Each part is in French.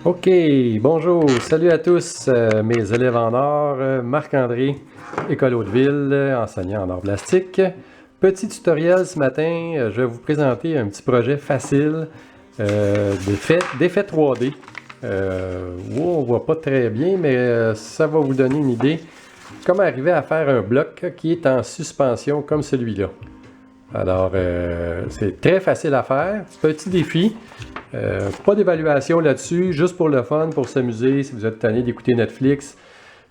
OK, bonjour, salut à tous, mes élèves en art, Marc-André, École Hauteville, enseignant en art plastique. Petit tutoriel ce matin, je vais vous présenter un petit projet facile d'effet 3D. On ne voit pas très bien, mais ça va vous donner une idée comment arriver à faire un bloc qui est en suspension comme celui-là. Alors, c'est très facile à faire, petit défi. Pas d'évaluation là-dessus, juste pour le fun, pour s'amuser, si vous êtes tanné d'écouter Netflix,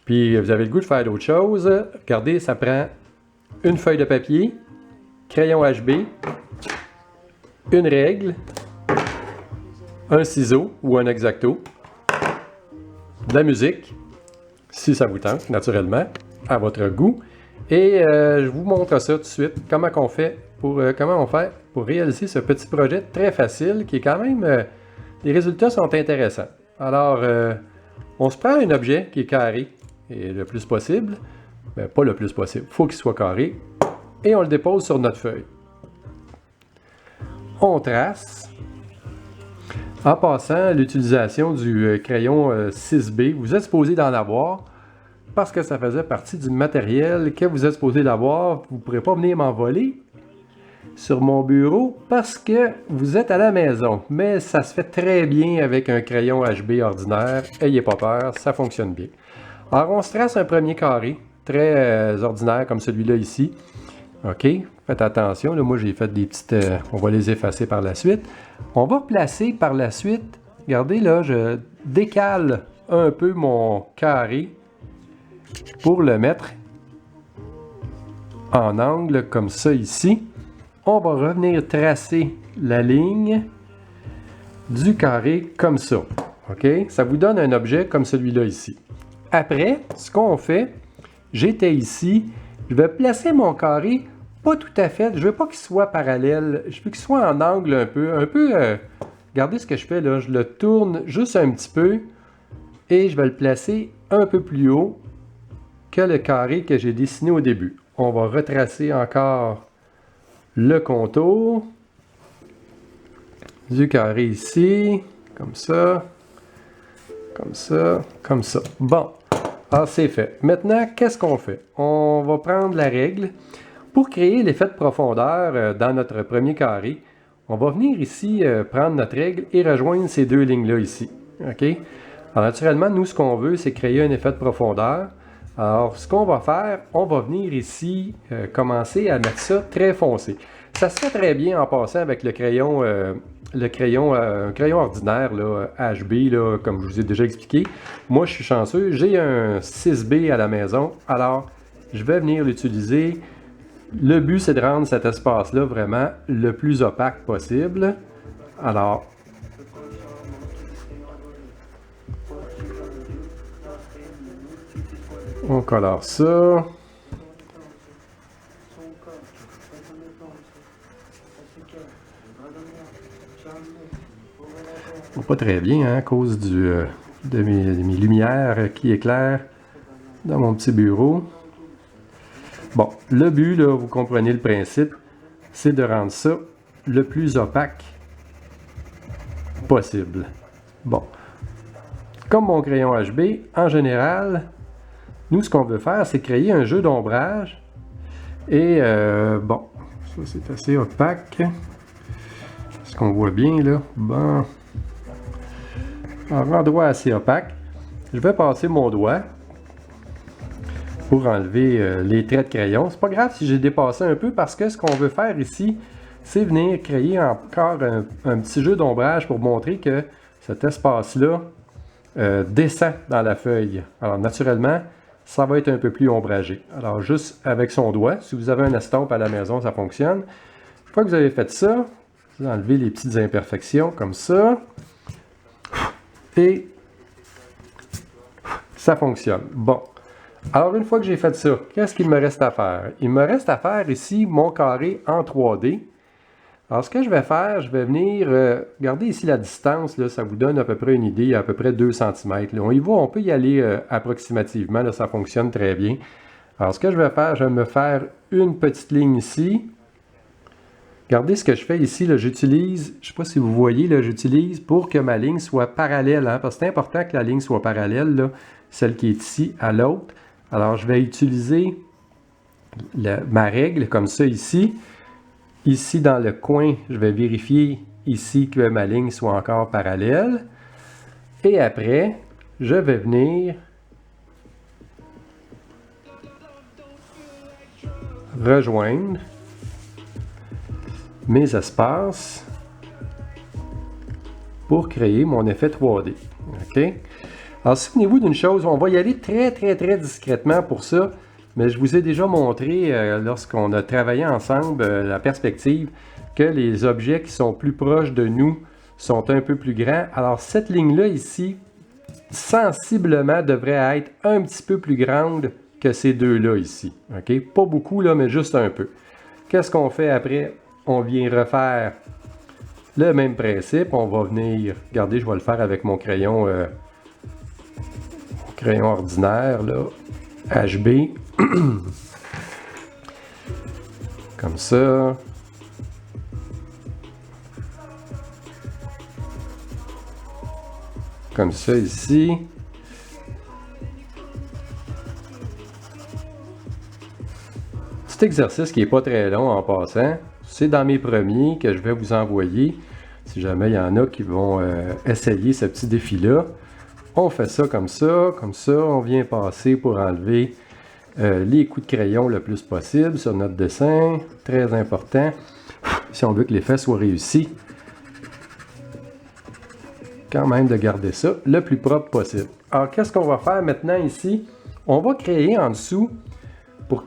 puis vous avez le goût de faire d'autres choses. Regardez, ça prend une feuille de papier, crayon HB, une règle, un ciseau ou un X-Acto, de la musique, si ça vous tente, naturellement, à votre goût. Et je vous montre ça tout de suite, comment on fait pour réaliser ce petit projet très facile qui est quand même... les résultats sont intéressants. Alors, on se prend un objet qui est carré et le plus possible, mais pas le plus possible, il faut qu'il soit carré, et on le dépose sur notre feuille. On trace. En passant, l'utilisation du crayon 6B, vous êtes supposé d'en avoir, parce que ça faisait partie du matériel que vous êtes supposé d'avoir. Vous ne pourrez pas venir m'en voler sur mon bureau parce que vous êtes à la maison. Mais ça se fait très bien avec un crayon HB ordinaire. Ayez pas peur, ça fonctionne bien. Alors, on se trace un premier carré, très ordinaire comme celui-là ici. OK, faites attention. Là, moi, j'ai fait des petites... on va les effacer par la suite. On va placer par la suite... Regardez, là, je décale un peu mon carré pour le mettre en angle comme ça ici. On va revenir tracer la ligne du carré comme ça. OK? Ça vous donne un objet comme celui-là ici. Après, ce qu'on fait, j'étais ici, je vais placer mon carré pas tout à fait, je veux pas qu'il soit parallèle, je veux qu'il soit en angle un peu, regardez ce que je fais là, je le tourne juste un petit peu et je vais le placer un peu plus haut que le carré que j'ai dessiné au début. On va retracer encore le contour du carré ici, comme ça, comme ça, comme ça. Bon, alors c'est fait. Maintenant, qu'est-ce qu'on fait? On va prendre la règle. Pour créer l'effet de profondeur dans notre premier carré, on va venir ici prendre notre règle et rejoindre ces deux lignes-là ici. OK? Alors naturellement, nous, ce qu'on veut, c'est créer un effet de profondeur. Alors, ce qu'on va faire, on va venir ici commencer à mettre ça très foncé. Ça se fait très bien en passant avec le crayon, un crayon ordinaire, là, HB, là, comme je vous ai déjà expliqué. Moi, je suis chanceux, j'ai un 6B à la maison, alors je vais venir l'utiliser. Le but, c'est de rendre cet espace-là vraiment le plus opaque possible. Alors, on colore ça. Pas très bien, hein, à cause de mes lumières qui éclairent dans mon petit bureau. Bon, le but, là, vous comprenez le principe, c'est de rendre ça le plus opaque possible. Bon, comme mon crayon HB, en général, nous, ce qu'on veut faire, c'est créer un jeu d'ombrage. Et, bon, ça, c'est assez opaque. Est-ce qu'on voit bien, là? Bon. Un endroit assez opaque. Je vais passer mon doigt pour enlever les traits de crayon. C'est pas grave si j'ai dépassé un peu parce que ce qu'on veut faire ici, c'est venir créer encore un petit jeu d'ombrage pour montrer que cet espace-là descend dans la feuille. Alors naturellement, ça va être un peu plus ombragé. Alors juste avec son doigt, si vous avez un estompe à la maison, ça fonctionne. Une fois que vous avez fait ça, vous enlevez les petites imperfections comme ça. Et ça fonctionne. Bon. Alors, une fois que j'ai fait ça, qu'est-ce qu'il me reste à faire? Il me reste à faire ici mon carré en 3D. Alors, ce que je vais faire, je vais venir... regardez ici la distance, là, ça vous donne à peu près une idée, à peu près 2 cm. Là. On y va, on peut y aller approximativement, là, ça fonctionne très bien. Alors, ce que je vais faire, je vais me faire une petite ligne ici. Regardez ce que je fais ici, j'utilise, je ne sais pas si vous voyez, j'utilise pour que ma ligne soit parallèle, hein, parce que c'est important que la ligne soit parallèle, là, celle qui est ici à l'autre. Alors, je vais utiliser ma règle comme ça ici. Ici, dans le coin, je vais vérifier ici que ma ligne soit encore parallèle. Et après, je vais venir rejoindre mes espaces pour créer mon effet 3D. OK? Alors, souvenez-vous d'une chose, on va y aller très discrètement pour ça, mais je vous ai déjà montré, lorsqu'on a travaillé ensemble, la perspective, que les objets qui sont plus proches de nous sont un peu plus grands. Alors, cette ligne-là ici, sensiblement, devrait être un petit peu plus grande que ces deux-là ici. OK? Pas beaucoup, là, mais juste un peu. Qu'est-ce qu'on fait après? On vient refaire le même principe. On va venir, regardez, je vais le faire avec mon crayon ordinaire, là, HB. Comme ça. Comme ça ici. Petit exercice qui n'est pas très long en passant. C'est dans mes premiers que je vais vous envoyer. Si jamais il y en a qui vont essayer ce petit défi-là. On fait ça, on vient passer pour enlever les coups de crayon le plus possible sur notre dessin. Très important. Si on veut que l'effet soit réussi, quand même de garder ça le plus propre possible. Alors, qu'est-ce qu'on va faire maintenant ici? On va créer en dessous, pour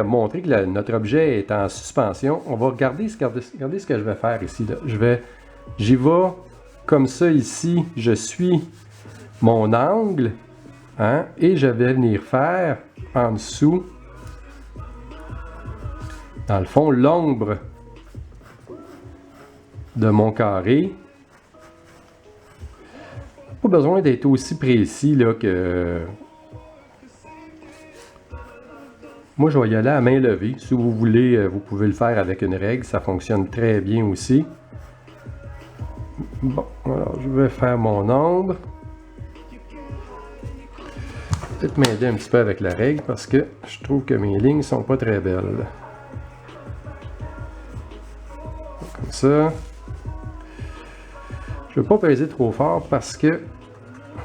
montrer que notre objet est en suspension. On va regarder ce que je vais faire ici. J'y vais comme ça ici. Je suis mon angle, hein, et je vais venir faire en dessous, dans le fond, l'ombre de mon carré. Pas besoin d'être aussi précis là, que... Moi, je vais y aller à main levée. Si vous voulez, vous pouvez le faire avec une règle. Ça fonctionne très bien aussi. Bon, alors je vais faire mon ombre. Peut-être m'aider un petit peu avec la règle parce que je trouve que mes lignes sont pas très belles. Comme ça. Je ne veux pas peser trop fort parce que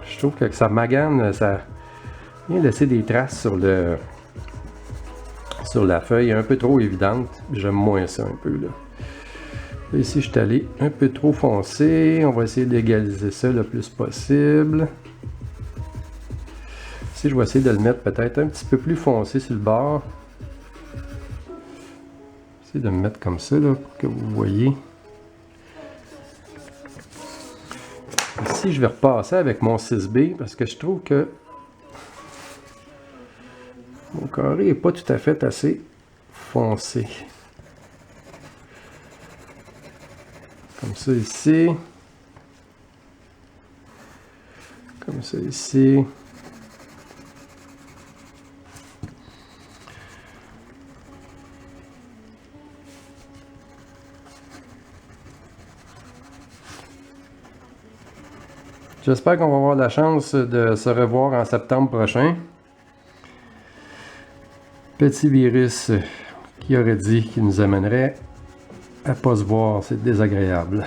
je trouve que ça magane, ça vient laisser des traces sur la feuille un peu trop évidente. J'aime moins ça un peu là. Ici, je suis allé un peu trop foncé. On va essayer d'égaliser ça le plus possible. Ici, je vais essayer de le mettre peut-être un petit peu plus foncé sur le bord. Essayer de me mettre comme ça là, pour que vous voyez. Ici, je vais repasser avec mon 6B parce que je trouve que mon carré n'est pas tout à fait assez foncé. Comme ça ici. Comme ça ici. J'espère qu'on va avoir la chance de se revoir en septembre prochain. Petit virus qui aurait dit qu'il nous amènerait à ne pas se voir, c'est désagréable.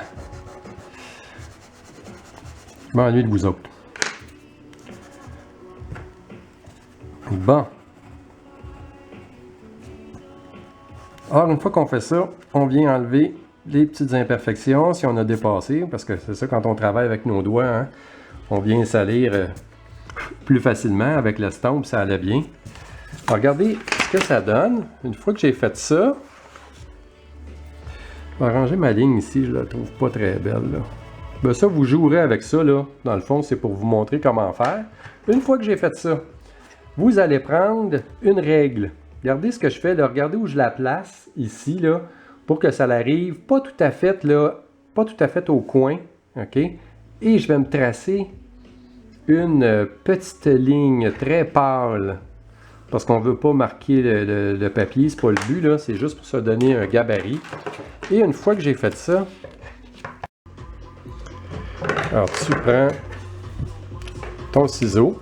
Je m'ennuie de vous autres. Bon. Alors, une fois qu'on fait ça, on vient enlever les petites imperfections si on a dépassé, parce que c'est ça quand on travaille avec nos doigts, hein, on vient salir plus facilement avec l'estompe, ça allait bien. Alors, regardez ce que ça donne. Une fois que j'ai fait ça, je vais arranger ma ligne ici, je la trouve pas très belle. Là. Ben ça, vous jouerez avec ça, là. Dans le fond, c'est pour vous montrer comment faire. Une fois que j'ai fait ça, vous allez prendre une règle. Regardez ce que je fais, là. Regardez où je la place, ici, là, pour que ça arrive pas tout à fait, là, pas tout à fait au coin, OK? Et je vais me tracer une petite ligne très pâle parce qu'on ne veut pas marquer le papier, c'est pas le but, là, c'est juste pour se donner un gabarit. Et une fois que j'ai fait ça, alors tu prends ton ciseau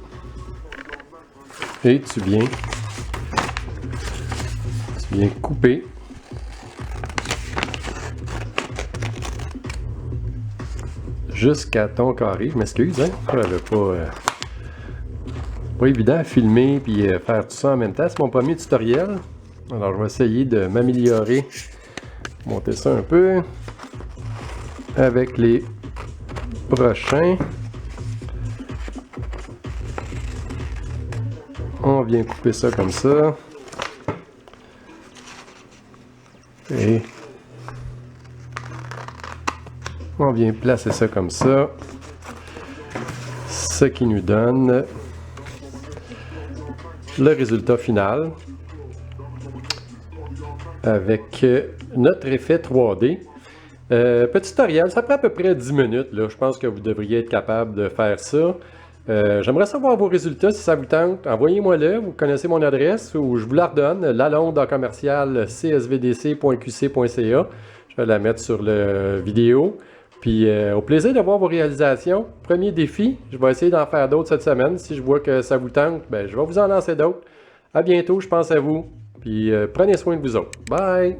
et tu viens couper jusqu'à ton carré. Je m'excuse, hein? Pas évident à filmer puis faire tout ça en même temps. C'est mon premier tutoriel. Alors je vais essayer de m'améliorer, monter ça un peu avec les prochains. On vient couper ça comme ça. Et on vient placer ça comme ça. Ce qui nous donne le résultat final avec notre effet 3D. Petit tutoriel, ça prend à peu près 10 minutes. Là. Je pense que vous devriez être capable de faire ça. J'aimerais savoir vos résultats si ça vous tente. Envoyez-moi-le, vous connaissez mon adresse ou je vous la redonne, lalonde@csvdc.qc.ca. Je vais la mettre sur la vidéo. Puis au plaisir de voir vos réalisations. Premier défi, je vais essayer d'en faire d'autres cette semaine. Si je vois que ça vous tente, ben, je vais vous en lancer d'autres. À bientôt, je pense à vous. Puis prenez soin de vous autres. Bye!